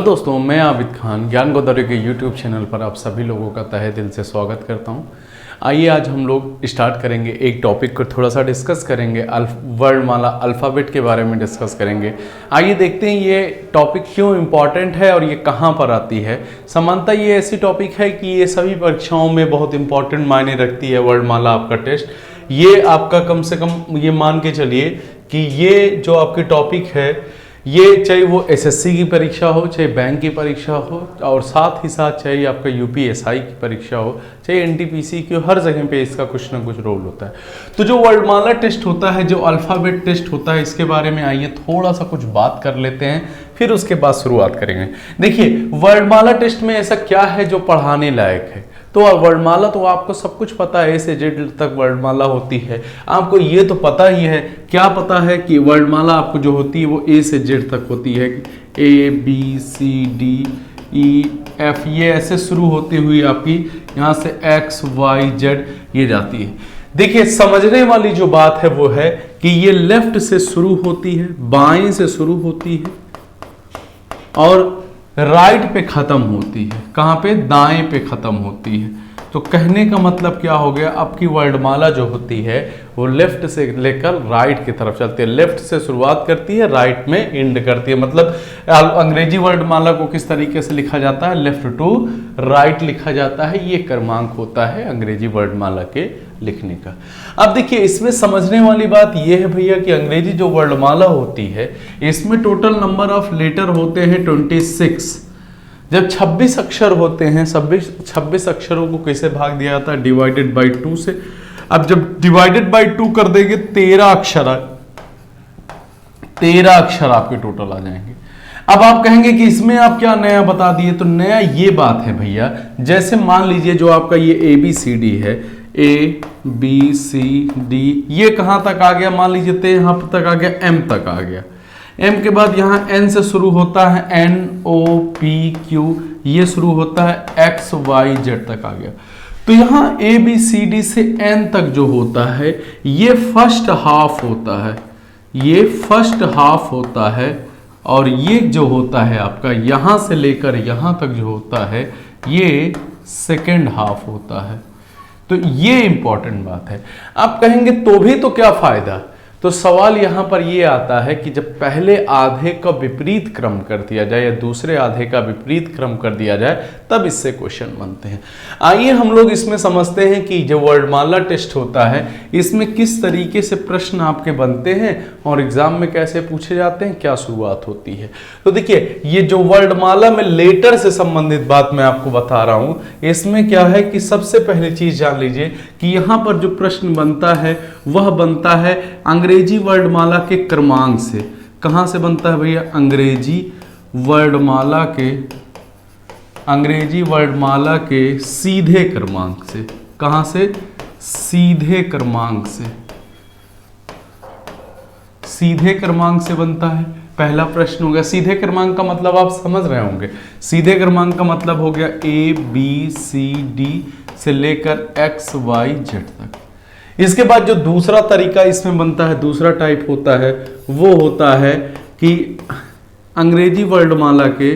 दोस्तों, मैं आबिद खान ज्ञान गोदावरी के YouTube चैनल पर आप सभी लोगों का तहे दिल से स्वागत करता हूं। आइए आज हम लोग स्टार्ट करेंगे एक टॉपिक को थोड़ा सा डिस्कस करेंगे। वर्णमाला अल्फ़ाबेट के बारे में डिस्कस करेंगे। आइए देखते हैं ये टॉपिक क्यों इम्पॉर्टेंट है और ये कहाँ पर आती है। सामान्यतः ये ऐसी टॉपिक है कि ये सभी परीक्षाओं में बहुत इंपॉर्टेंट मायने रखती है। वर्णमाला आपका टेस्ट ये आपका कम से कम ये मान के चलिए कि ये जो आपकी टॉपिक है ये चाहे वो एसएससी की परीक्षा हो, चाहे बैंक की परीक्षा हो, और साथ ही साथ चाहे आपका यूपीएसआई की परीक्षा हो, चाहे एनटीपीसी की हो, हर जगह पे इसका कुछ ना कुछ रोल होता है। तो जो वर्णमाला टेस्ट होता है, जो अल्फ़ाबेट टेस्ट होता है, इसके बारे में आइए थोड़ा सा कुछ बात कर लेते हैं, फिर उसके बाद शुरुआत करेंगे। देखिए, वर्णमाला टेस्ट में ऐसा क्या है जो पढ़ाने लायक है। तो वर्णमाला तो आपको सब कुछ पता है, ए से जेड तक वर्णमाला होती है। आपको ये तो पता ही है, क्या पता है कि वर्णमाला आपको जो होती है वो ए से जेड तक होती है। A B C D E F ये ऐसे शुरू होती हुई आपकी यहाँ से एक्स वाई जेड ये जाती है। देखिए, समझने वाली जो बात है वो है कि ये लेफ्ट से शुरू होती है, बाएं से शुरू होती है और राइट पे खत्म होती है। कहाँ पे? दाएं पे खत्म होती है। तो कहने का मतलब क्या हो गया, आपकी वर्णमाला जो होती है वो लेफ्ट से लेकर राइट की तरफ चलती है। लेफ्ट से शुरुआत करती है, राइट में एंड करती है। मतलब अंग्रेजी वर्णमाला को किस तरीके से लिखा जाता है? लेफ्ट टू राइट लिखा जाता है। ये क्रमांक होता है अंग्रेजी वर्णमाला के लिखने का। अब देखिए, इसमें समझने वाली बात यह है भैया कि अंग्रेजी जो वर्णमाला होती है इसमें टोटल नंबर ऑफ लेटर होते हैं 26। जब 26 अक्षर होते हैं, 26 अक्षरों को कैसे भाग दिया जाता है? डिवाइडेड बाई 2 से। अब जब डिवाइडेड बाई 2 कर देंगे 13 अक्षर आपके टोटल आ जाएंगे। अब आप कहेंगे कि इसमें आप क्या नया बता दिए। तो नया ये बात है भैया, जैसे मान लीजिए जो आपका ये ABCD है, ABCD ये कहां तक आ गया? मान लीजिए तो यहां तक आ गया, M तक आ गया। M के बाद यहाँ N से शुरू होता है, NOPQ ये शुरू होता है, XYZ तक आ गया। तो यहाँ ABCD से N तक जो होता है ये फर्स्ट हाफ होता है, ये फर्स्ट हाफ होता है। और ये जो होता है आपका यहाँ से लेकर यहाँ तक जो होता है ये सेकेंड हाफ होता है। तो ये इंपॉर्टेंट बात है। आप कहेंगे तो भी तो क्या फायदा? तो सवाल यहां पर ये आता है कि जब पहले आधे का विपरीत क्रम कर दिया जाए या दूसरे आधे का विपरीत क्रम कर दिया जाए तब इससे क्वेश्चन बनते हैं। आइए हम लोग इसमें समझते हैं कि जो वर्णमाला टेस्ट होता है इसमें किस तरीके से प्रश्न आपके बनते हैं और एग्जाम में कैसे पूछे जाते हैं, क्या शुरुआत होती है। तो देखिए, ये जो वर्णमाला में लेटर से संबंधित बात मैं आपको बता रहा हूं, इसमें क्या है कि सबसे पहली चीज जान लीजिए कि यहां पर जो प्रश्न बनता है वह बनता है अंग्रेजी वर्णमाला के क्रमांक से। कहां से बनता है भैया? अंग्रेजी वर्णमाला के सीधे क्रमांक से। कहां से? सीधे क्रमांक से। सीधे क्रमांक से बनता है। पहला प्रश्न हो गया। सीधे क्रमांक का मतलब आप समझ रहे होंगे। सीधे क्रमांक का मतलब हो गया ABCD से लेकर XYZ तक। इसके बाद जो दूसरा तरीका इसमें बनता है, दूसरा टाइप होता है, वो होता है कि अंग्रेजी वर्णमाला के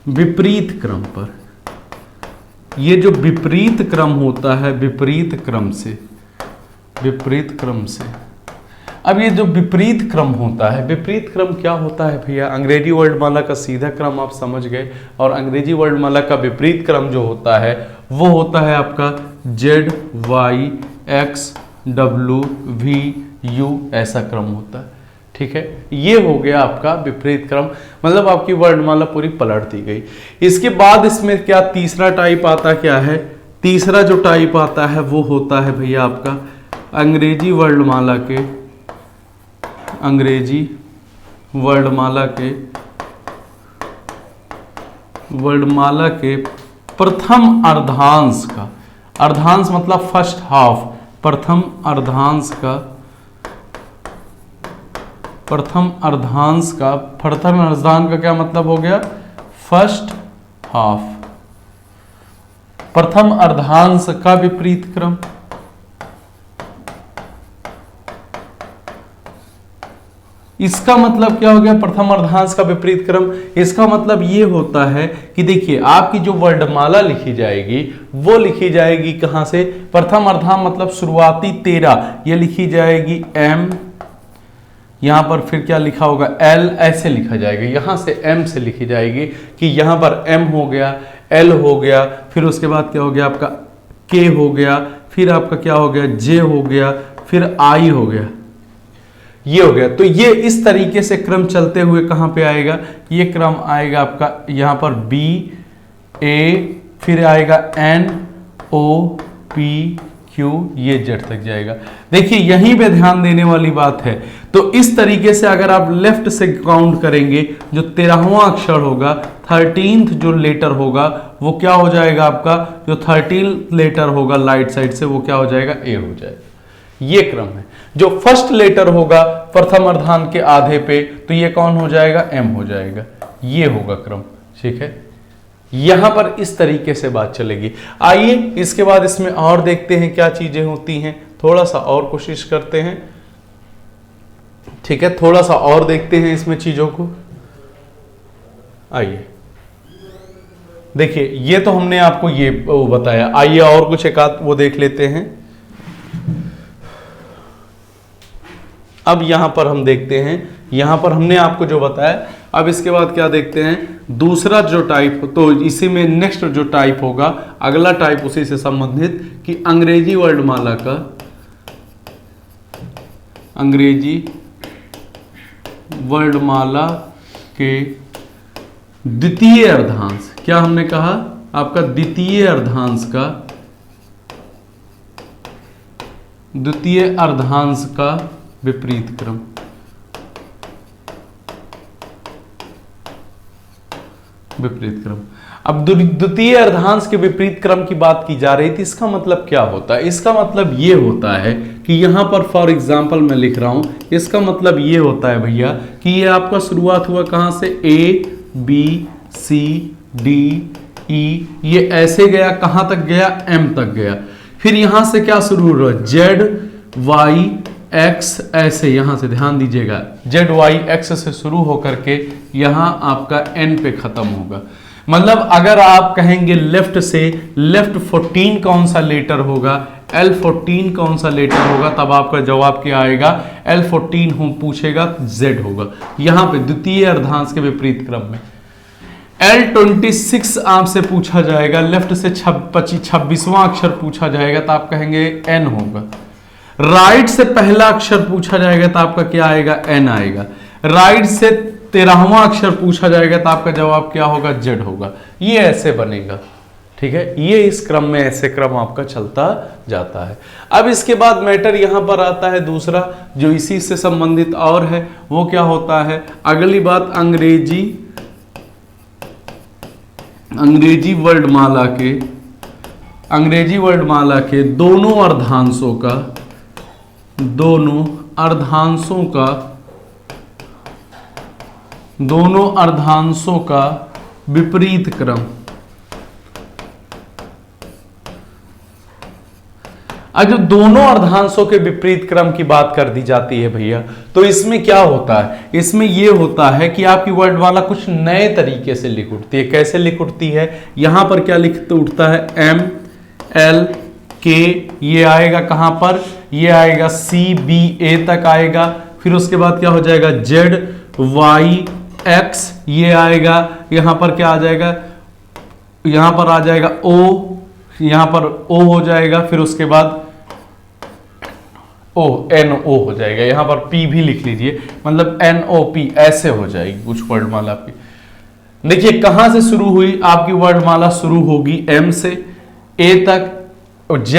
विपरीत क्रम पर। ये जो विपरीत क्रम होता है, विपरीत क्रम से। अब ये जो विपरीत क्रम होता है, विपरीत क्रम क्या होता है भैया? अंग्रेजी वर्णमाला का सीधा क्रम आप समझ गए, और अंग्रेजी वर्णमाला का विपरीत क्रम जो होता है वो होता है आपका ZYXWVU ऐसा क्रम होता है। ठीक है, ये हो गया आपका विपरीत क्रम, मतलब आपकी वर्णमाला पूरी पलट दी गई। इसके बाद इसमें क्या तीसरा टाइप आता क्या है? तीसरा जो टाइप आता है वो होता है भैया आपका अंग्रेजी वर्णमाला के प्रथम अर्धांश का। अर्धांश मतलब फर्स्ट हाफ। प्रथम अर्धांश का क्या मतलब हो गया? First half. प्रथम अर्धांश का विपरीत क्रम, इसका मतलब क्या हो गया, प्रथम अर्धांश का विपरीत क्रम। इसका मतलब ये होता है कि देखिए आपकी जो वर्णमाला लिखी जाएगी वो लिखी जाएगी कहां से, प्रथम अर्धांश मतलब शुरुआती 13, ये लिखी जाएगी m, यहां पर फिर क्या लिखा होगा l, ऐसे लिखा जाएगा, यहां से m से लिखी जाएगी कि यहां पर m हो गया, l हो गया, फिर उसके बाद क्या हो गया आपका k हो गया, फिर आपका क्या हो गया j हो गया, फिर i हो गया, ये हो गया। तो ये इस तरीके से क्रम चलते हुए कहां पे आएगा, ये क्रम आएगा आपका यहां पर b a, फिर आएगा n o p q, ये जेड तक जाएगा। देखिए यहीं पे ध्यान देने वाली बात है। तो इस तरीके से अगर आप लेफ्ट से काउंट करेंगे, जो 13वां अक्षर होगा, 13th जो लेटर होगा वो क्या हो जाएगा आपका, जो 13 लेटर होगा राइट साइड से वो क्या हो जाएगा, ए हो जाएगा। ये क्रम है। जो फर्स्ट लेटर होगा प्रथम अर्धांश के आधे पे, तो ये कौन हो जाएगा, एम हो जाएगा। ये होगा क्रम, ठीक है। यहां पर इस तरीके से बात चलेगी। आइए इसके बाद इसमें और देखते हैं क्या चीजें होती हैं, थोड़ा सा और कोशिश करते हैं, ठीक है, थोड़ा सा और देखते हैं इसमें चीजों को। आइए देखिए, ये तो हमने आपको ये बताया, आइए और कुछ एक आध वो देख लेते हैं। अब यहां पर हम देखते हैं, यहां पर हमने आपको जो बताया, अब इसके बाद क्या देखते हैं, दूसरा जो टाइप, तो इसी में नेक्स्ट जो टाइप होगा, अगला टाइप उसी से संबंधित कि अंग्रेजी वर्णमाला का, अंग्रेजी वर्णमाला के द्वितीय अर्धांश, क्या हमने कहा आपका द्वितीय अर्धांश का, द्वितीय अर्धांश का विपरीत क्रम। विपरीत क्रम। अब द्वितीय अर्धांश के विपरीत क्रम की बात की जा रही थी, इसका मतलब क्या होता है, इसका मतलब ये होता है कि यहां पर फॉर एग्जांपल मैं लिख रहा हूं, इसका मतलब ये होता है भैया कि ये आपका शुरुआत हुआ कहां से, A B C D E, ये ऐसे गया, कहां तक गया, M तक गया, फिर यहां से क्या शुरू हुआ, Z Y X, ऐसे यहां से ध्यान दीजिएगा, Z Y X से शुरू होकर के यहां आपका N पे खत्म होगा। मतलब अगर आप कहेंगे लेफ्ट से, लेफ्ट 14 कौन सा लेटर होगा, L14 कौन सा लेटर होगा, तब आपका जवाब क्या आएगा, L14 हम पूछेगा Z होगा। यहां पे द्वितीय अर्धांश के विपरीत क्रम में L26 आपसे पूछा जाएगा, लेफ्ट से 26वां अक्षर पूछा जाएगा तो आप कहेंगे N होगा। राइट से पहला अक्षर पूछा जाएगा तो आपका क्या आएगा, N आएगा। राइट से 13वां अक्षर पूछा जाएगा तो आपका जवाब क्या होगा, Z होगा। ये ऐसे बनेगा, ठीक है। ये इस क्रम में ऐसे क्रम आपका चलता जाता है। अब इसके बाद मैटर यहां पर आता है दूसरा, जो इसी से संबंधित और है, वो क्या होता है, अगली बात अंग्रेजी वर्णमाला के दोनों अर्धांशों का विपरीत क्रम। अब जब दोनों अर्धांशों के विपरीत क्रम की बात कर दी जाती है भैया, तो इसमें क्या होता है, इसमें यह होता है कि आपकी वर्णमाला कुछ नए तरीके से लिख उठती है। कैसे लिख उठती है, यहां पर क्या लिख उठता है, M L K, ये आएगा कहां पर, ये आएगा C B A तक आएगा, फिर उसके बाद क्या हो जाएगा Z Y X, ये आएगा, यहां पर क्या आ जाएगा, यहां पर आ जाएगा O, यहां पर O हो जाएगा, फिर उसके बाद NO हो जाएगा, यहां पर P भी लिख लीजिए, मतलब NOP ऐसे हो जाएगी कुछ वर्णमाला की। देखिए कहां से शुरू हुई आपकी वर्णमाला, शुरू होगी M से A तक और Z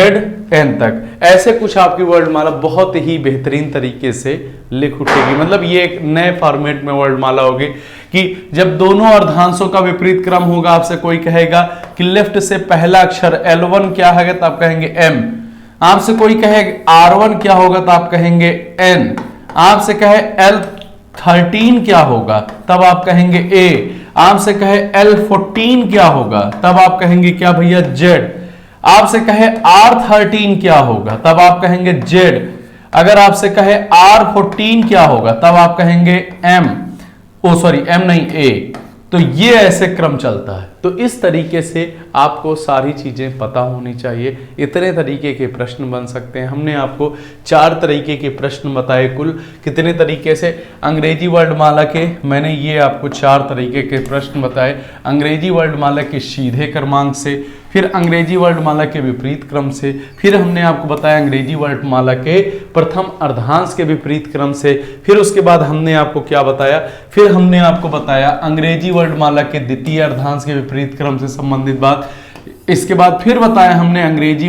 N तक, ऐसे कुछ आपकी वर्णमाला बहुत ही बेहतरीन तरीके से लिख उठेगी। मतलब ये एक नए फॉर्मेट में वर्णमाला होगी कि जब दोनों अर्धांशों का विपरीत क्रम होगा, आपसे कोई कहेगा कि लेफ्ट से पहला अक्षर L1 क्या है, तो आप कहेंगे M। आपसे कोई कहे R1 क्या होगा, तो आप कहेंगे N। आपसे कहे L13 क्या होगा, तब आप कहेंगे A। आपसे कहे L14 क्या होगा, तब आप कहेंगे क्या भैया, Z। आपसे कहे R13 क्या होगा, तब आप कहेंगे Z। अगर आपसे कहे R14 क्या होगा, तब आप कहेंगे M नहीं A। तो ये ऐसे क्रम चलता है। तो इस तरीके से आपको सारी चीजें पता होनी चाहिए। इतने तरीके के प्रश्न बन सकते हैं। हमने आपको 4 तरीके के प्रश्न बताए। कुल कितने तरीके से? अंग्रेजी वर्णमाला के मैंने ये आपको 4 तरीके के प्रश्न बताए। अंग्रेजी वर्णमाला के सीधे क्रमांक से, फिर अंग्रेजी वर्णमाला के विपरीत क्रम से, फिर हमने आपको बताया अंग्रेजी वर्णमाला के प्रथम अर्धांश के विपरीत क्रम से, फिर उसके बाद हमने आपको क्या बताया, फिर हमने आपको बताया अंग्रेजी वर्णमाला के द्वितीय अर्धांश के विपरीत क्रम से संबंधित बात। इसके बाद फिर बताया हमने अंग्रेजी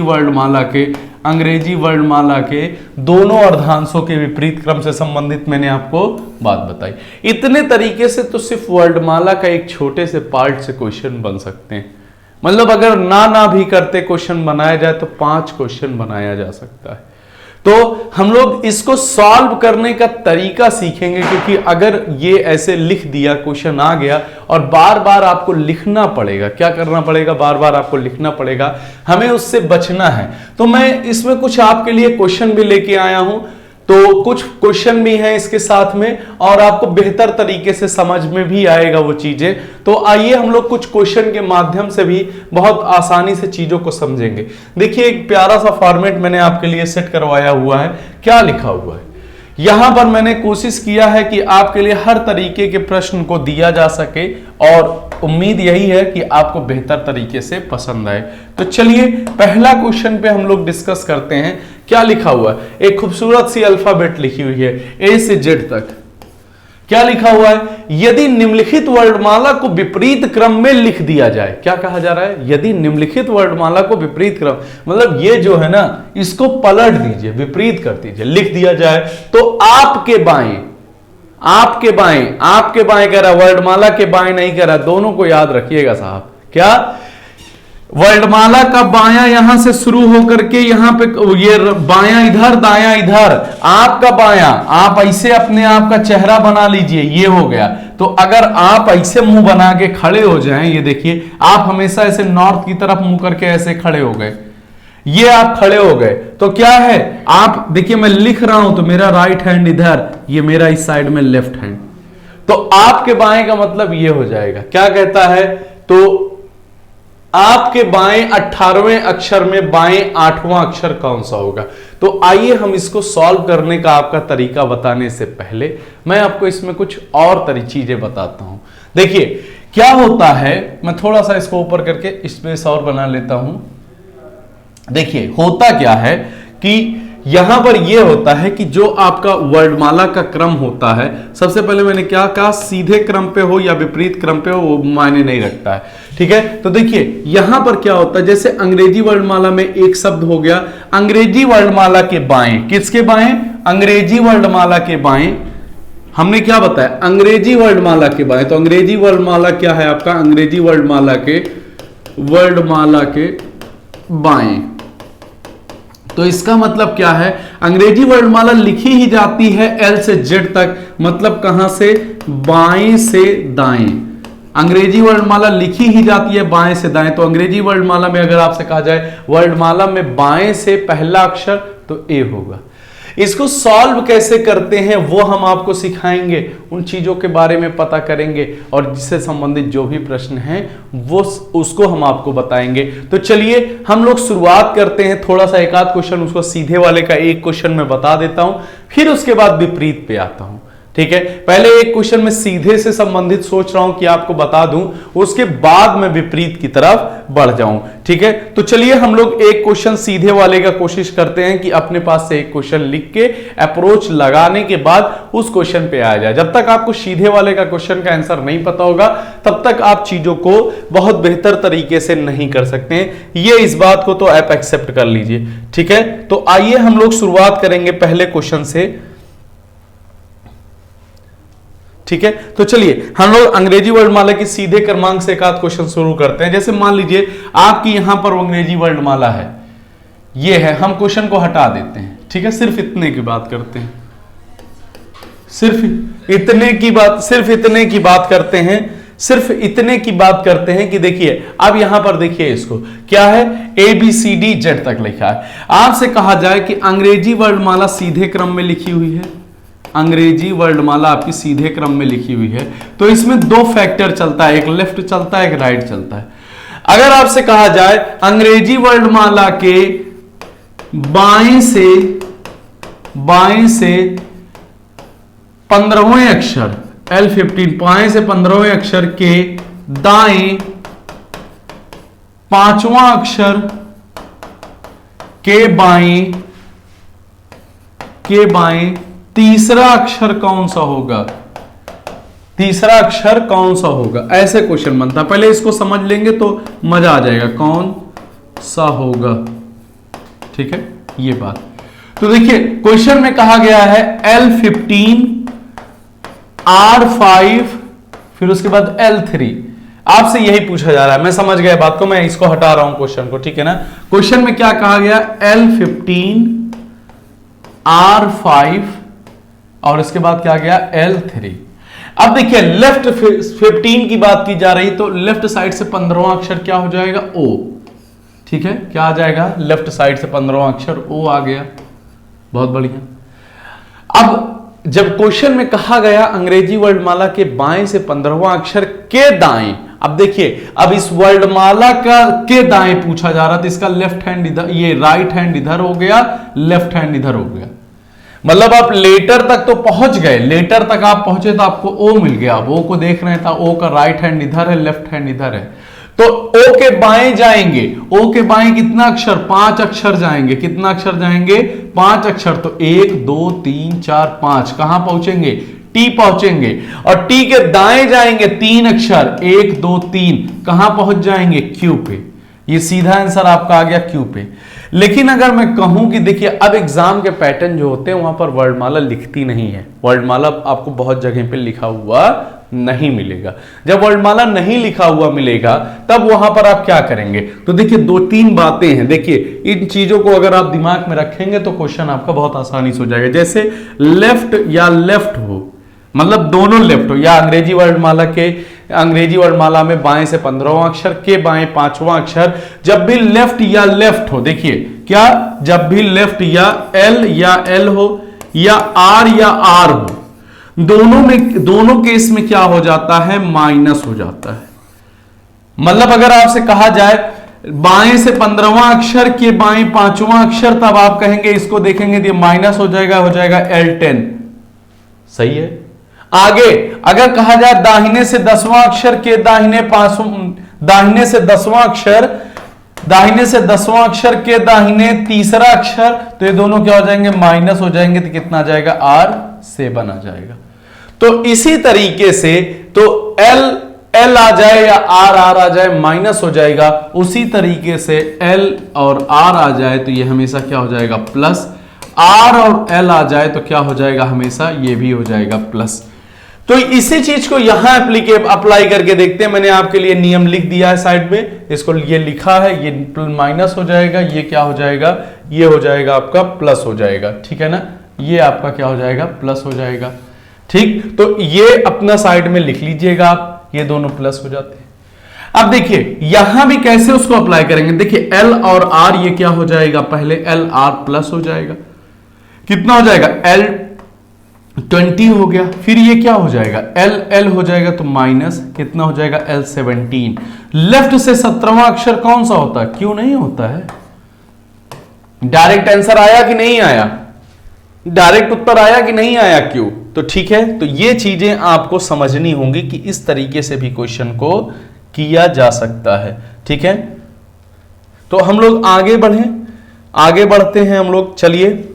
वर्णमाला के दोनों अर्धांशों के विपरीत क्रम से संबंधित मैंने आपको बात बताई। इतने तरीके से तो सिर्फ वर्णमाला का एक छोटे से पार्ट से क्वेश्चन बन सकते हैं। मतलब अगर ना भी करते क्वेश्चन बनाया जाए तो 5 क्वेश्चन बनाया जा सकता है। तो हम लोग इसको सॉल्व करने का तरीका सीखेंगे, क्योंकि अगर ये ऐसे लिख दिया, क्वेश्चन आ गया और बार बार आपको लिखना पड़ेगा, क्या करना पड़ेगा, बार बार आपको लिखना पड़ेगा, हमें उससे बचना है। तो मैं इसमें कुछ आपके लिए क्वेश्चन भी लेके आया हूं, तो कुछ क्वेश्चन भी हैं इसके साथ में, और आपको बेहतर तरीके से समझ में भी आएगा वो चीजें। तो आइए हम लोग कुछ क्वेश्चन के माध्यम से भी बहुत आसानी से चीजों को समझेंगे। देखिए एक प्यारा सा फॉर्मेट मैंने आपके लिए सेट करवाया हुआ है। क्या लिखा हुआ है यहां पर? मैंने कोशिश किया है कि आपके लिए हर तरीके के प्रश्न को दिया जा सके, और उम्मीद यही है कि आपको बेहतर तरीके से पसंद आए। तो चलिए पहला क्वेश्चन पे हम लोग डिस्कस करते हैं। क्या लिखा हुआ है? एक खूबसूरत सी अल्फाबेट लिखी हुई है A से Z तक। क्या लिखा हुआ है? यदि निम्नलिखित वर्णमाला को विपरीत क्रम में लिख दिया जाए। क्या कहा जा रहा है? यदि निम्नलिखित वर्णमाला को विपरीत क्रम, मतलब ये जो है ना, इसको पलट दीजिए, विपरीत कर दीजिए, लिख दिया जाए तो आपके बाएं कह रहा, वर्णमाला के बाएं नहीं कह रहा, दोनों को याद रखिएगा साहब। क्या? वर्णमाला का बायां यहां से शुरू होकर के यहां पे ये बायां इधर, दायां इधर, आपका बायां, आप ऐसे अपने आप का चेहरा बना लीजिए, ये हो गया। तो अगर आप ऐसे मुंह बना के खड़े हो जाएं, ये देखिए आप हमेशा ऐसे नॉर्थ की तरफ मुंह करके ऐसे खड़े हो गए, ये आप खड़े हो गए, तो क्या है, आप देखिए मैं लिख रहा हूं तो मेरा राइट हैंड इधर, ये मेरा इस साइड में लेफ्ट हैंड, तो आपके बाएं का मतलब ये हो जाएगा। क्या कहता है? तो आपके बाएं 18वें अक्षर में बाएं 8वां अक्षर कौन सा होगा? तो आइए हम इसको सॉल्व करने का आपका तरीका बताने से पहले मैं आपको इसमें कुछ और चीजें बताता हूं। देखिए क्या होता है, मैं थोड़ा सा इसको ऊपर करके स्पेस और बना लेता हूं। देखिए होता क्या है कि यहां पर यह होता है कि जो आपका वर्णमाला का क्रम होता है, सबसे पहले मैंने क्या कहा, सीधे क्रम पे हो या विपरीत क्रम पे हो वो मायने नहीं रखता है, ठीक है। तो देखिए यहां पर क्या होता है, जैसे अंग्रेजी वर्णमाला में एक शब्द हो गया, अंग्रेजी वर्णमाला के बाएं, किसके बाएं? अंग्रेजी वर्णमाला के बाएं। हमने क्या बताया? अंग्रेजी वर्णमाला के बाएं। तो अंग्रेजी वर्णमाला क्या है आपका? अंग्रेजी वर्णमाला के बाएं। तो इसका मतलब क्या है, अंग्रेजी वर्णमाला लिखी ही जाती है L से Z तक, मतलब कहां से? बाएं से दाएं। अंग्रेजी वर्णमाला लिखी ही जाती है बाएं से दाएं। तो अंग्रेजी वर्णमाला में अगर आपसे कहा जाए वर्णमाला में बाएं से पहला अक्षर, तो A होगा। इसको सॉल्व कैसे करते हैं वो हम आपको सिखाएंगे, उन चीजों के बारे में पता करेंगे, और जिससे संबंधित जो भी प्रश्न हैं वो उसको हम आपको बताएंगे। तो चलिए हम लोग शुरुआत करते हैं। थोड़ा सा एक आध क्वेश्चन, उसको सीधे वाले का एक क्वेश्चन मैं बता देता हूं, फिर उसके बाद विपरीत पे आता हूं, ठीक है। पहले एक क्वेश्चन में सीधे से संबंधित सोच रहा हूं कि आपको बता दूं, उसके बाद मैं विपरीत की तरफ बढ़ जाऊं, ठीक है। तो चलिए हम लोग एक क्वेश्चन सीधे वाले का कोशिश करते हैं कि अपने पास से एक क्वेश्चन लिख के अप्रोच लगाने के बाद उस क्वेश्चन पे आ जाए। जब तक आपको सीधे वाले का क्वेश्चन का आंसर नहीं पता होगा तब तक आप चीजों को बहुत बेहतर तरीके से नहीं कर सकते हैं, ये इस बात को तो आप एक्सेप्ट कर लीजिए, ठीक है। तो आइए हम लोग शुरुआत करेंगे पहले क्वेश्चन से, ठीक है। तो चलिए हम लोग अंग्रेजी वर्णमाला की सीधे क्रमांक से एक आध क्वेश्चन शुरू करते हैं। जैसे मान लीजिए आपकी यहां पर अंग्रेजी वर्णमाला है, ये है, हम क्वेश्चन को हटा देते हैं, ठीक है। सिर्फ इतने की बात करते हैं, सिर्फ इतने की बात करते हैं, सिर्फ इतने की बात करते हैं कि देखिए अब यहां पर देखिए इसको क्या है, ABCD Z तक लिखा है। आपसे कहा जाए कि अंग्रेजी वर्णमाला सीधे क्रम में लिखी हुई है, अंग्रेजी वर्णमाला आपकी सीधे क्रम में लिखी हुई है, तो इसमें दो फैक्टर चलता है, एक लेफ्ट चलता है, एक राइट चलता है। अगर आपसे कहा जाए अंग्रेजी वर्णमाला के बाएं से 15वें अक्षर L15, बाएं से 15वें अक्षर के दाएं 5वां अक्षर के बाएं तीसरा अक्षर कौन सा होगा, तीसरा अक्षर कौन सा होगा, ऐसे क्वेश्चन बनता है। पहले इसको समझ लेंगे तो मजा आ जाएगा, कौन सा होगा, ठीक है ये बात। तो देखिए क्वेश्चन में कहा गया है L15 R5 फिर उसके बाद L3, आपसे यही पूछा जा रहा है। मैं समझ गया बात को, मैं इसको हटा रहा हूं क्वेश्चन को, ठीक है ना। क्वेश्चन में क्या कहा गया, L15 R5 और इसके बाद क्या गया L3। अब देखिए लेफ्ट 15 की बात की जा रही, तो लेफ्ट साइड से 15वां अक्षर क्या हो जाएगा, O, ठीक है, क्या आ जाएगा, लेफ्ट साइड से 15वां अक्षर O आ गया, बहुत बढ़िया। अब जब क्वेश्चन में कहा गया अंग्रेजी वर्णमाला के बाएं से 15वां अक्षर के दाएं, अब देखिए अब इस वर्णमाला का के दाएं पूछा जा रहा था, इसका लेफ्ट हैंड इधर, ये राइट हैंड इधर हो गया, लेफ्ट हैंड इधर हो गया, मतलब आप लेटर तक तो पहुंच गए, लेटर तक आप पहुंचे तो आपको ओ मिल गया। अब ओ को देख रहे था, ओ का राइट हैंड इधर है, लेफ्ट हैंड इधर है, तो ओ के बाएं जाएंगे, ओ के बाएं कितना अक्षर, 5 अक्षर जाएंगे, कितना अक्षर जाएंगे, 5 अक्षर, तो 1 2 3 4 5, कहां पहुंचेंगे, टी पहुंचेंगे। और टी के दाएं जाएंगे 3 अक्षर, 1 2 3, कहां पहुंच जाएंगे, क्यू पे। ये सीधा आंसर आपका आ गया क्यू पे। लेकिन अगर मैं कहूं कि देखिए अब एग्जाम के पैटर्न जो होते हैं वहां पर वर्णमाला लिखती नहीं है, वर्णमाला आपको बहुत जगह पे लिखा हुआ नहीं मिलेगा। जब वर्णमाला नहीं लिखा हुआ मिलेगा तब वहां पर आप क्या करेंगे, तो देखिए 2-3 बातें हैं। देखिए इन चीजों को अगर आप दिमाग में रखेंगे तो क्वेश्चन आपका बहुत आसानी से हो जाएगा। जैसे लेफ्ट या लेफ्ट हो, मतलब दोनों लेफ्ट हो, या अंग्रेजी वर्णमाला में बाएं से 15वां अक्षर के बाएं 5वां अक्षर, जब भी लेफ्ट या लेफ्ट हो, देखिए क्या, जब भी लेफ्ट या एल हो या आर हो, दोनों केस में क्या हो जाता है, माइनस हो जाता है। मतलब अगर आपसे कहा जाए बाएं से 15वां अक्षर के बाएं 5वां अक्षर, तब आप कहेंगे, इसको देखेंगे तो माइनस हो जाएगा L10, सही है। आगे अगर कहा जाए दाहिने से 10वां अक्षर के दाहिने से 10वां अक्षर के दाहिने तीसरा अक्षर, तो ये दोनों क्या हो जाएंगे, माइनस हो जाएंगे, तो कितना आ जाएगा, R7 आ जाएगा। तो इसी तरीके से तो L आ जाए या R आ जाए माइनस हो जाएगा, उसी तरीके से L और R आ जाए तो ये हमेशा क्या हो जाएगा, प्लस। R और L आ जाए तो क्या हो जाएगा, हमेशा ये भी हो जाएगा प्लस। तो इसी चीज को यहां अप्लाई करके देखते हैं। मैंने आपके लिए नियम लिख दिया है साइड में, इसको ये लिखा है, ये माइनस हो जाएगा, ये क्या हो जाएगा, ये हो जाएगा आपका प्लस हो जाएगा, ठीक है ना, ये आपका क्या हो जाएगा, प्लस हो जाएगा, ठीक। तो ये अपना साइड में लिख लीजिएगा आप, ये दोनों प्लस हो जाते हैं। अब देखिए यहां भी कैसे उसको अप्लाई करेंगे, देखिए L और R ये क्या हो जाएगा, पहले L R प्लस हो जाएगा, कितना हो जाएगा, L20 हो गया, फिर ये क्या हो जाएगा, L हो जाएगा तो माइनस, कितना हो जाएगा, L17। लेफ्ट से 17वां अक्षर कौन सा होता है, क्यों नहीं होता है। डायरेक्ट आंसर आया कि नहीं आया, डायरेक्ट उत्तर आया कि नहीं आया, क्यों, तो ठीक है। तो ये चीजें आपको समझनी होंगी कि इस तरीके से भी क्वेश्चन को किया जा सकता है, ठीक है। तो हम लोग आगे बढ़ते हैं हम लोग, चलिए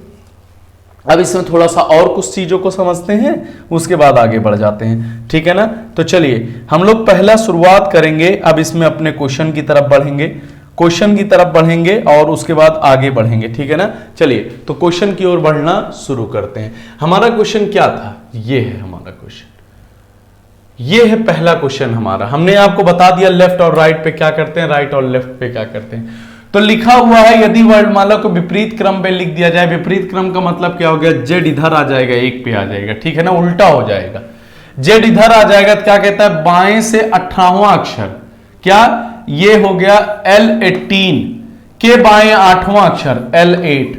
अब इसमें थोड़ा सा और कुछ चीजों को समझते हैं, उसके बाद आगे बढ़ जाते हैं, ठीक है ना। तो चलिए हम लोग पहला शुरुआत करेंगे, अब इसमें अपने क्वेश्चन की तरफ बढ़ेंगे और उसके बाद आगे बढ़ेंगे, ठीक है ना। चलिए तो क्वेश्चन की ओर बढ़ना शुरू करते हैं। हमारा क्वेश्चन क्या था, ये है हमारा क्वेश्चन, ये है पहला क्वेश्चन हमारा। हमने आपको बता दिया लेफ्ट और राइट पे क्या करते हैं, राइट और लेफ्ट पे क्या करते हैं। तो लिखा हुआ है यदि वर्णमाला को विपरीत क्रम पे लिख दिया जाए, विपरीत क्रम का मतलब क्या हो गया, जेड इधर आ जाएगा, 1 पे आ जाएगा, ठीक है ना, उल्टा हो जाएगा। जेड इधर आ जाएगा तो क्या कहता है, बाएं से 18वां अक्षर, क्या ये हो गया L18 के बाएं 8वां अक्षर L8।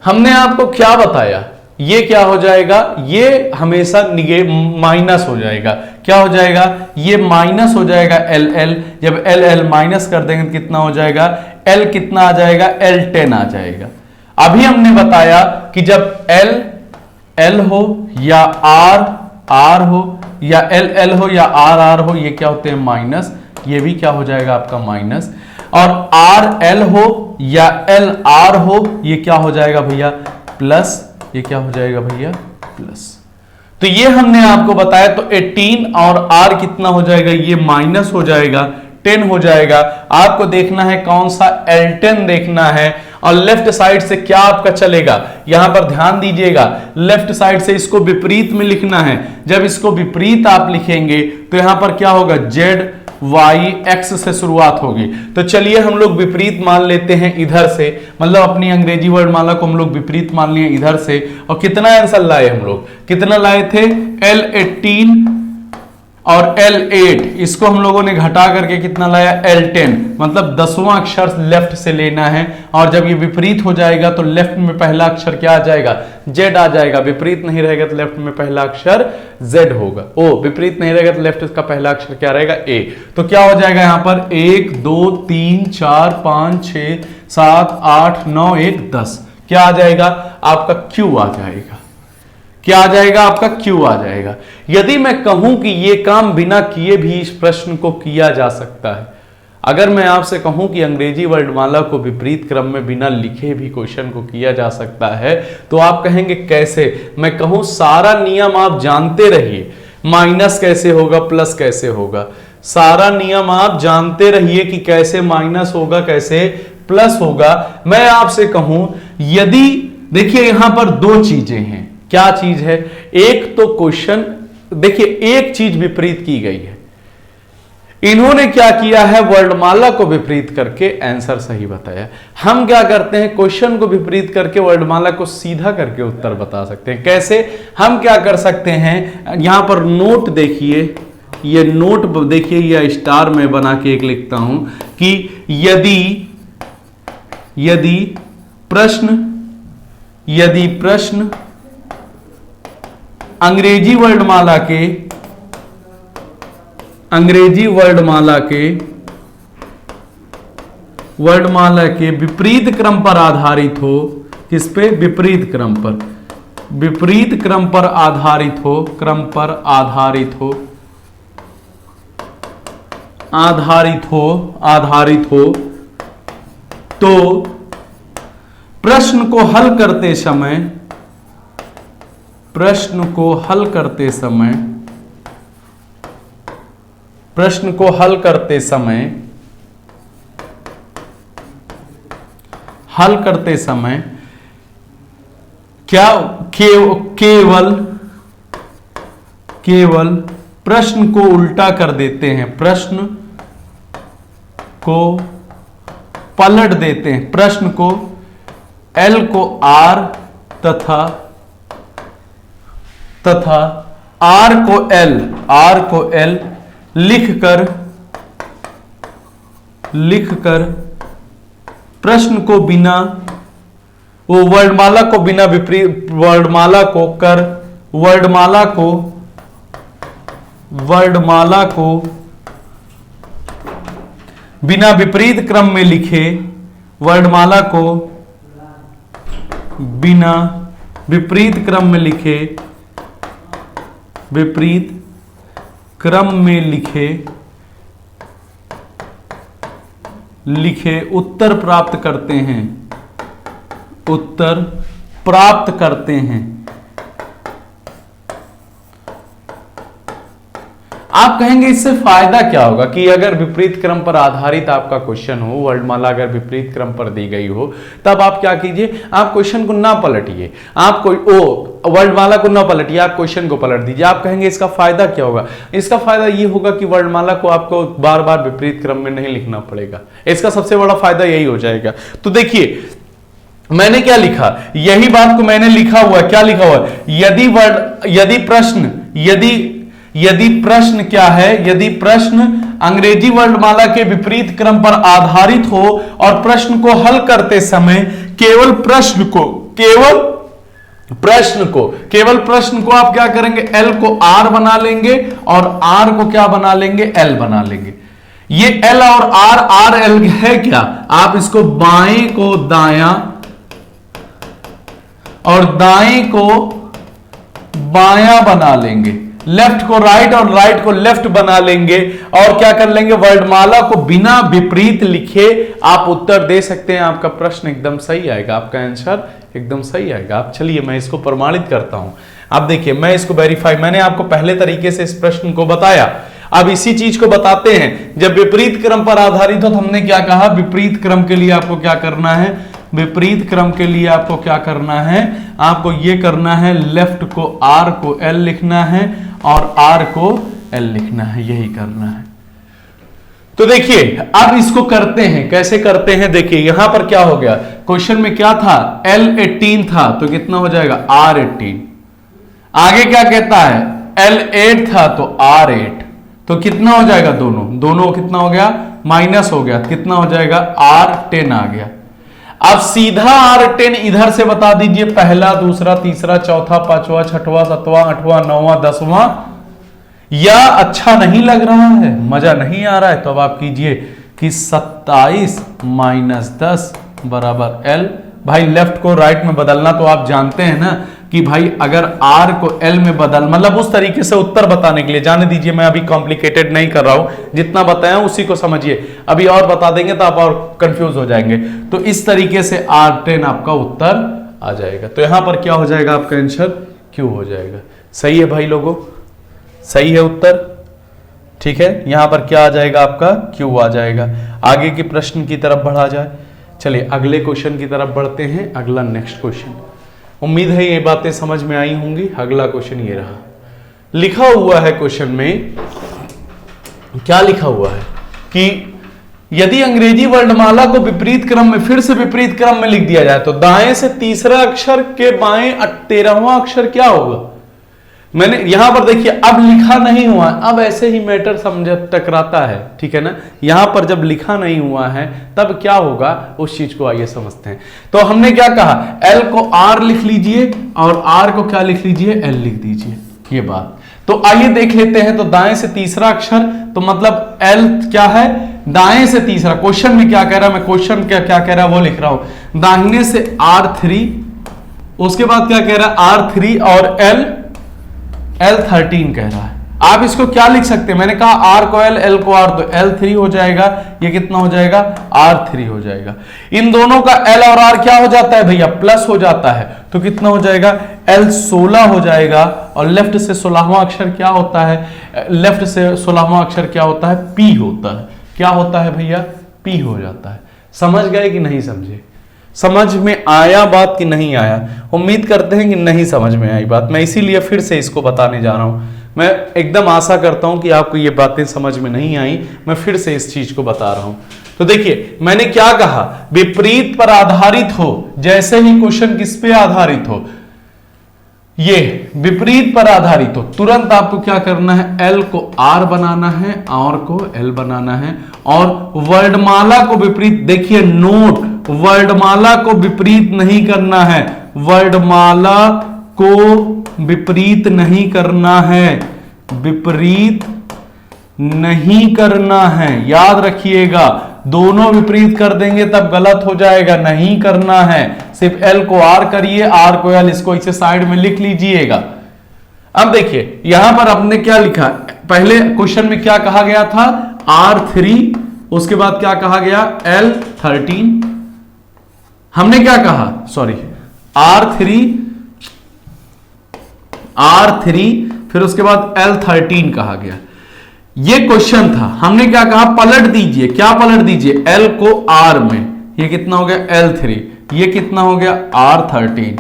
हमने आपको क्या बताया, ये क्या हो जाएगा, ये हमेशा माइनस हो जाएगा, क्या हो जाएगा, ये माइनस हो जाएगा LL, जब LL माइनस कर देंगे तो कितना हो जाएगा, L कितना आ जाएगा, L10 आ जाएगा। अभी हमने बताया कि जब L हो या R हो या LL हो या R हो, ये क्या होते हैं माइनस, ये भी क्या हो जाएगा आपका माइनस, और RL हो या LR हो, ये क्या हो जाएगा भैया प्लस, ये क्या हो जाएगा भैया प्लस। तो ये हमने आपको बताया। तो 18 और R कितना हो जाएगा, ये माइनस हो जाएगा, 10 हो जाएगा। आपको देखना है कौन सा, L10 देखना है, और लेफ्ट साइड से क्या आपका चलेगा, यहां पर ध्यान दीजिएगा, लेफ्ट साइड से इसको विपरीत में लिखना है। जब इसको विपरीत आप लिखेंगे तो यहां पर क्या होगा, जेड वाई एक्स से शुरुआत होगी। तो चलिए हम लोग विपरीत मान लेते हैं इधर से, मतलब अपनी अंग्रेजी वर्णमाला को हम लोग विपरीत मान लिए इधर से। और कितना आंसर लाए हम लोग, कितना लाए थे, L18 और L8, इसको हम लोगों ने घटा करके कितना लाया, L10, मतलब 10वां अक्षर लेफ्ट से लेना है। और जब ये विपरीत हो जाएगा तो लेफ्ट में पहला अक्षर क्या आ जाएगा, Z आ जाएगा। विपरीत नहीं रहेगा तो लेफ्ट में पहला अक्षर Z होगा। विपरीत नहीं रहेगा तो लेफ्ट का पहला अक्षर क्या रहेगा, A। तो क्या हो जाएगा यहां पर 1 2 3 4 5 6 7 8 9 1 10, क्या आ जाएगा आपका Q आ जाएगा, क्या आ जाएगा आपका Q आ जाएगा। यदि मैं कहूं कि यह काम बिना किए भी इस प्रश्न को किया जा सकता है, अगर मैं आपसे कहूं कि अंग्रेजी वर्णमाला को विपरीत क्रम में बिना लिखे भी क्वेश्चन को किया जा सकता है, तो आप कहेंगे कैसे। मैं कहूं सारा नियम आप जानते रहिए, माइनस कैसे होगा प्लस कैसे होगा, सारा नियम आप जानते रहिए कि कैसे माइनस होगा कैसे प्लस होगा। मैं आपसे कहूं यदि, देखिए यहां पर दो चीजें हैं, क्या चीज है, एक तो क्वेश्चन देखिए एक चीज विपरीत की गई है, इन्होंने क्या किया है, वर्णमाला को विपरीत करके आंसर सही बताया। हम क्या करते हैं, क्वेश्चन को विपरीत करके वर्णमाला को सीधा करके उत्तर बता सकते हैं। कैसे, हम क्या कर सकते हैं, यहां पर नोट देखिए, ये नोट देखिए, यह स्टार में बना के एक लिखता हूं कि यदि प्रश्न अंग्रेजी वर्णमाला के विपरीत क्रम पर आधारित हो, किस पे, विपरीत क्रम पर आधारित हो, तो प्रश्न को हल करते समय क्या केवल प्रश्न को उल्टा कर देते हैं, प्रश्न को पलट देते हैं, प्रश्न को L को R तथा R को L लिखकर प्रश्न को बिना, वो वर्णमाला को बिना विपरीत, वर्णमाला को बिना विपरीत क्रम में लिखे, वर्णमाला को बिना विपरीत क्रम में लिखे उत्तर प्राप्त करते हैं। आप कहेंगे इससे फायदा क्या होगा कि अगर विपरीत क्रम पर आधारित आपका क्वेश्चन हो, वर्णमाला अगर विपरीत क्रम पर दी गई हो, तब आप क्या कीजिए, आप क्वेश्चन को ना पलटिए, आप वर्णमाला को ना पलटिए, आप क्वेश्चन को पलट दीजिए। आप कहेंगे इसका फायदा क्या होगा, इसका फायदा ये होगा कि वर्णमाला को आपको बार बार विपरीत क्रम में नहीं लिखना पड़ेगा, इसका सबसे बड़ा फायदा यही हो जाएगा। तो देखिए मैंने क्या लिखा, यही बात को मैंने लिखा हुआ, क्या लिखा हुआ, यदि यदि प्रश्न क्या है, यदि प्रश्न अंग्रेजी वर्णमाला के विपरीत क्रम पर आधारित हो और प्रश्न को हल करते समय केवल प्रश्न को आप क्या करेंगे, एल को आर बना लेंगे और आर को क्या बना लेंगे, एल बना लेंगे। ये एल और आर एल है क्या, आप इसको बाएं को दायां और दाएं को बायां बना लेंगे, लेफ्ट को राइट और राइट को लेफ्ट बना लेंगे और क्या कर लेंगे, वर्णमाला को बिना विपरीत लिखे आप उत्तर दे सकते हैं। आपका प्रश्न एकदम सही आएगा, आपका आंसर एकदम सही आएगा। आप चलिए मैं इसको प्रमाणित करता हूं। आप देखिए मैं इसको वेरीफाई, मैंने आपको पहले तरीके से इस प्रश्न को बताया, अब इसी चीज को बताते हैं। जब विपरीत क्रम पर आधारित हो तो हमने क्या कहा, विपरीत क्रम के लिए आपको क्या करना है, विपरीत क्रम के लिए आपको क्या करना है, आपको ये करना है, लेफ्ट को आर को एल लिखना है और आर को एल लिखना है, यही करना है। तो देखिए अब इसको करते हैं, कैसे करते हैं, देखिए यहां पर क्या हो गया, क्वेश्चन में क्या था, L18 था तो कितना हो जाएगा R18, आगे क्या कहता है L8 था तो R8, तो कितना हो जाएगा, दोनों कितना हो गया, माइनस हो गया, कितना हो जाएगा R10 आ गया। अब सीधा R10 इधर से बता दीजिए, पहला दूसरा तीसरा चौथा पांचवा छठवां सातवां आठवां नौवां 10वां, या अच्छा नहीं लग रहा है, मजा नहीं आ रहा है, तो अब आप कीजिए कि 27 माइनस 10 बराबर L। भाई लेफ्ट को राइट में बदलना तो आप जानते हैं ना कि भाई अगर R को L में बदल, मतलब उस तरीके से उत्तर बताने के लिए, जाने दीजिए मैं अभी कॉम्प्लिकेटेड नहीं कर रहा हूं, जितना बताया उसी को समझिए, अभी और बता देंगे तो आप और कंफ्यूज हो जाएंगे। तो इस तरीके से R10 आपका उत्तर आ जाएगा। तो यहां पर क्या हो जाएगा, आपका आंसर Q हो जाएगा। सही है भाई लोगों, सही है उत्तर, ठीक है। यहां पर क्या आ जाएगा, आपका Q आ जाएगा। आगे के प्रश्न की तरफ बढ़ा जाए, चलिए अगले क्वेश्चन की तरफ बढ़ते हैं। अगला नेक्स्ट क्वेश्चन, उम्मीद है ये बातें समझ में आई होंगी। अगला क्वेश्चन ये रहा, लिखा हुआ है क्वेश्चन में, क्या लिखा हुआ है कि यदि अंग्रेजी वर्णमाला को विपरीत क्रम में, फिर से विपरीत क्रम में लिख दिया जाए तो दाएं से तीसरा अक्षर के बाएं 13वां अक्षर क्या होगा। मैंने यहां पर देखिए अब लिखा नहीं हुआ, अब ऐसे ही मैटर समझ टकराता है, ठीक है ना। यहां पर जब लिखा नहीं हुआ है तब क्या होगा, उस चीज को आइए समझते हैं। तो हमने क्या कहा, L को R लिख लीजिए और R को क्या लिख लीजिए, L लिख दीजिए, ये बात। तो आइए देख लेते हैं। तो दाएं से तीसरा अक्षर, तो मतलब L क्या है, दाएं से तीसरा, क्वेश्चन में क्या कह रहा है, मैं क्वेश्चन क्या कह रहा है वो लिख रहा हूं, दाहिने से R3, उसके बाद क्या कह रहा है R3 और L13 कह रहा है। आप इसको क्या लिख सकते हैं, मैंने कहा R को L, L को R, तो L3 हो जाएगा, ये कितना हो जाएगा R3 हो जाएगा। इन दोनों का L और R क्या हो जाता है भैया, प्लस हो जाता है, तो कितना हो जाएगा L16 हो जाएगा। और लेफ्ट से 16वां अक्षर क्या होता है, लेफ्ट से 16वां अक्षर क्या होता है, P होता है। क्या होता है भैया, P हो जाता है। समझ गए कि नहीं समझे, समझ में आया बात कि नहीं आया, उम्मीद करते हैं कि नहीं समझ में आई बात, मैं इसीलिए फिर से इसको बताने जा रहा हूं। मैं एकदम आशा करता हूं कि आपको ये बातें समझ में नहीं आई, मैं फिर से इस चीज को बता रहा हूं। तो देखिए मैंने क्या कहा, विपरीत पर आधारित हो, जैसे ही क्वेश्चन किस पे आधारित हो, ये विपरीत पर आधारित हो, तुरंत आपको क्या करना है, L को R बनाना है, R को L बनाना है, और वर्णमाला को विपरीत, देखिए नोट, वर्णमाला को विपरीत नहीं करना है, वर्णमाला को विपरीत नहीं करना है, विपरीत नहीं करना है, याद रखिएगा। दोनों विपरीत कर देंगे तब गलत हो जाएगा, नहीं करना है। सिर्फ L को R करिए, R को L, इसको इसे साइड में लिख लीजिएगा। अब देखिए यहां पर आपने क्या लिखा, पहले क्वेश्चन में क्या कहा गया था, R3, उसके बाद क्या कहा गया, L13, हमने क्या कहा, सॉरी R3, फिर उसके बाद L13 कहा गया। ये क्वेश्चन था, हमने क्या कहा, पलट दीजिए, क्या पलट दीजिए, L को R में, ये कितना हो गया L3, ये कितना हो गया R13,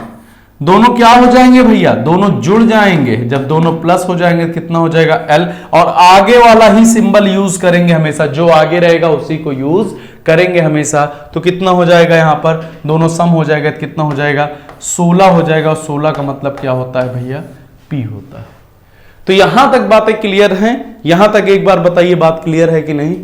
दोनों क्या हो जाएंगे भैया, दोनों जुड़ जाएंगे। जब दोनों प्लस हो जाएंगे कितना हो जाएगा L, और आगे वाला ही सिंबल यूज करेंगे हमेशा, जो आगे रहेगा उसी को यूज करेंगे हमेशा। तो कितना हो जाएगा, यहां पर दोनों सम हो जाएगा, कितना हो जाएगा 16 हो जाएगा, और 16 का मतलब क्या होता है भैया, P होता है। तो यहां तक बातें क्लियर हैं? यहां तक एक बार बताइए बात क्लियर है कि नहीं?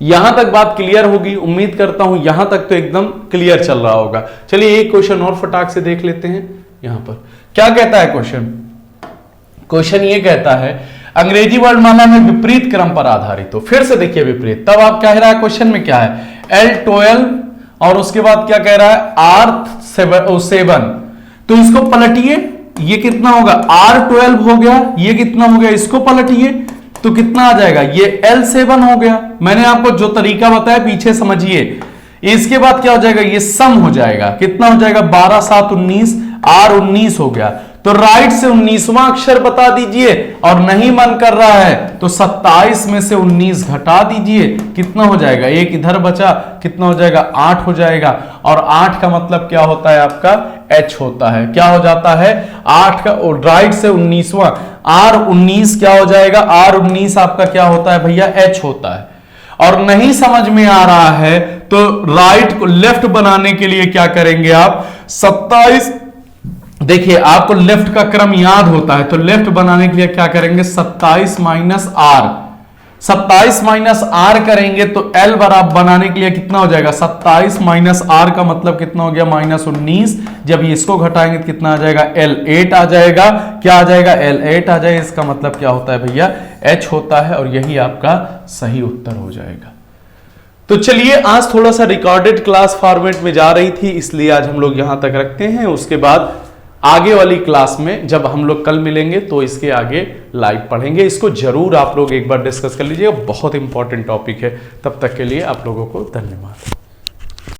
यहां तक बात क्लियर होगी, उम्मीद करता हूं यहां तक तो एकदम क्लियर चल रहा होगा। चलिए एक क्वेश्चन और फटाक से देख लेते हैं। यहां पर क्या कहता है क्वेश्चन? क्वेश्चन ये कहता है अंग्रेजी वर्णमाला में विपरीत क्रम पर आधारित हो। फिर से देखिए विपरीत, तब आप कह रहा है क्वेश्चन में क्या है, L12 और उसके बाद क्या कह रहा है R7, तो इसको पलटिए, ये कितना होगा R12 हो गया, ये कितना हो गया, इसको पलटिए तो कितना आ जाएगा, ये L7 हो गया। मैंने आपको जो तरीका बताया पीछे समझिए। इसके बाद क्या हो जाएगा, ये सम हो जाएगा, कितना हो जाएगा 12 7 19, R19 हो गया। तो राइट से 19वां अक्षर बता दीजिए, और नहीं मन कर रहा है तो 27 में से 19 घटा दीजिए, कितना हो जाएगा, एक इधर बचा, कितना हो जाएगा 8 हो जाएगा। और 8 का मतलब क्या होता है आपका H होता है, क्या हो जाता है 8 का, राइट से 19वां R19 क्या हो जाएगा, R19 आपका क्या होता है भैया H होता है। और नहीं समझ में आ रहा है तो राइट को लेफ्ट बनाने के लिए क्या करेंगे आप, 27, देखिए आपको लेफ्ट का क्रम याद होता है, तो लेफ्ट बनाने के लिए क्या करेंगे 27 माइनस आर, 27 माइनस आर करेंगे तो एल बराबर बनाने के लिए कितना हो जाएगा 27 माइनस आर का मतलब कितना हो गया -19। जब इसको घटाएंगे तो कितना आ जाएगा L8 आ जाएगा, क्या आ जाएगा L8 आ जाएगा। इसका मतलब क्या होता है भैया H होता है, और यही आपका सही उत्तर हो जाएगा। तो चलिए आज थोड़ा सा रिकॉर्डेड क्लास फॉर्मेट में जा रही थी, इसलिए आज हम लोग यहां तक रखते हैं। उसके बाद आगे वाली क्लास में जब हम लोग कल मिलेंगे तो इसके आगे लाइव पढ़ेंगे। इसको जरूर आप लोग एक बार डिस्कस कर लीजिएगा, बहुत इंपॉर्टेंट टॉपिक है। तब तक के लिए आप लोगों को धन्यवाद।